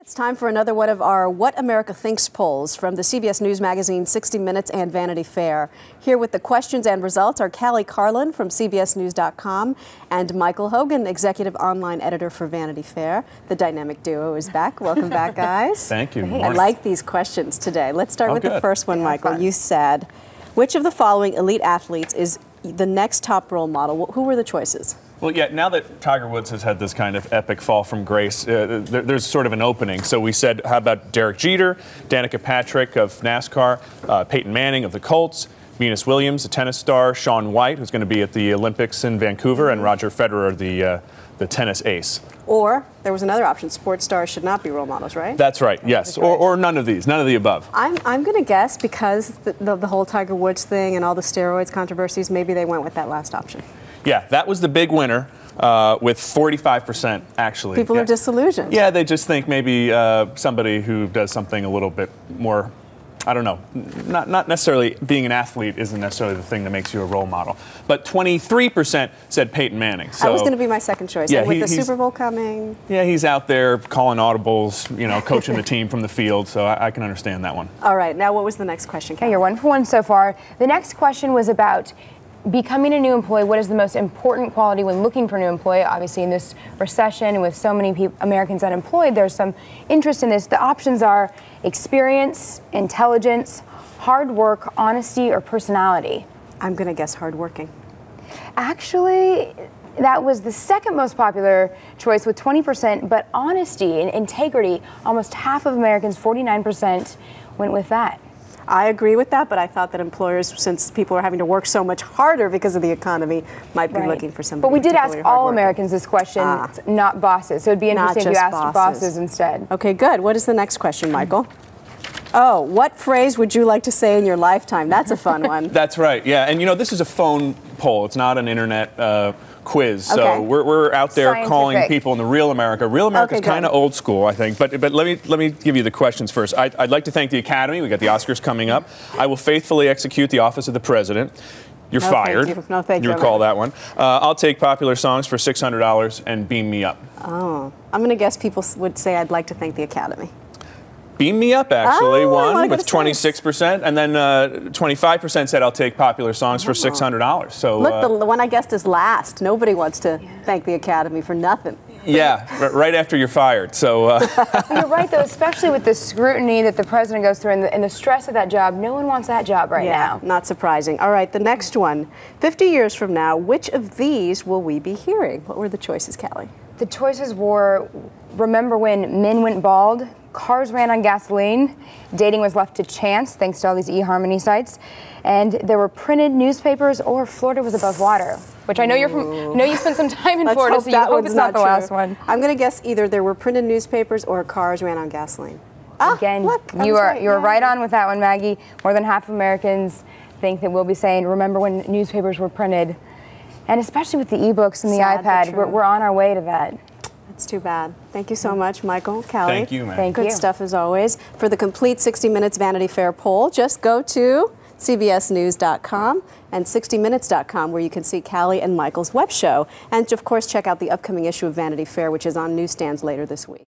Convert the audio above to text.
It's time for another one of our What America Thinks polls from the CBS News magazine 60 Minutes and Vanity Fair. Here with the questions and results are Carlin from CBSNews.com and Michael Hogan, executive online editor for Vanity Fair. The dynamic duo is back. Welcome back, guys. Thank you. Hey, I like these questions today. Let's start with the first one, Michael. You said, which of the following elite athletes is the next top role model? Who were the choices? Well, yeah, now that Tiger Woods has had this kind of epic fall from grace, there's sort of an opening. So we said, how about Derek Jeter, Danica Patrick of NASCAR, Peyton Manning of the Colts, Venus Williams, a tennis star, Shaun White, who's going to be at the Olympics in Vancouver, and Roger Federer, the tennis ace. Or there was another option. Sports stars should not be role models, right? That's right, yes. Or none of these, none of the above. I'm going to guess because the whole Tiger Woods thing and all the steroids controversies, maybe they went with that last option. Yeah, that was the big winner with 45% actually. People are disillusioned. Yeah, they just think maybe somebody who does something a little bit more, I don't know, not necessarily being an athlete isn't necessarily the thing that makes you a role model. But 23% said Peyton Manning. So, that was going to be my second choice. Yeah, and with the Super Bowl coming. Yeah, he's out there calling audibles, you know, coaching the team from the field, so I can understand that one. All right, now what was the next question? Okay, you're 1 for 1 so far. The next question was about becoming a new employee. What is the most important quality when looking for a new employee? Obviously, in this recession, with so many Americans unemployed, there's some interest in this. The options are experience, intelligence, hard work, honesty, or personality. I'm going to guess hardworking. Actually, that was the second most popular choice with 20%, but honesty and integrity, almost half of Americans, 49%, went with that. I agree with that, but I thought that employers, since people are having to work so much harder because of the economy, might be looking for somebody. But we did ask all Americans this question, not bosses. So it'd be interesting if you asked bosses instead. Okay, good. What is the next question, Michael? Oh, what phrase would you like to say in your lifetime? That's a fun one. That's right, yeah. And you know, this is a phone poll. It's not an internet quiz. So we're out there calling people in the real America. Real America is kind of old school, I think. But let me give you the questions first. I'd like to thank the Academy. We got the Oscars coming up. I will faithfully execute the office of the president. You're fired. Thank you. No, thank you. You recall that one. I'll take popular songs for $600 and beam me up. Oh, I'm going to guess people would say I'd like to thank the Academy. Beam Me Up actually won with 26%, and then 25% said I'll take popular songs for $600. So look, the one I guessed is last. Nobody wants to thank the Academy for nothing. Yeah, right after you're fired. So you're right, though, especially with the scrutiny that the president goes through and the stress of that job. No one wants that job right now. Not surprising. All right, the next one. 50 years from now, which of these will we be hearing? What were the choices, Cali? The choices were: remember when men went bald, cars ran on gasoline, dating was left to chance thanks to all these eHarmony sites, and there were printed newspapers, or Florida was above water, which I know you're from. I know you spent some time in Florida, so you hope it's not the last one. I'm going to guess either there were printed newspapers or cars ran on gasoline. Again, you are right on with that one, Maggie. More than half of Americans think that we'll be saying, remember when newspapers were printed. And especially with the e-books and the iPad, we're on our way to that. That's too bad. Thank you so much, Michael, Cali. Thank you, man. Thank you. Good stuff as always. For the complete 60 Minutes Vanity Fair poll, just go to CBSNews.com and 60minutes.com, where you can see Cali and Michael's web show. And, of course, check out the upcoming issue of Vanity Fair, which is on newsstands later this week.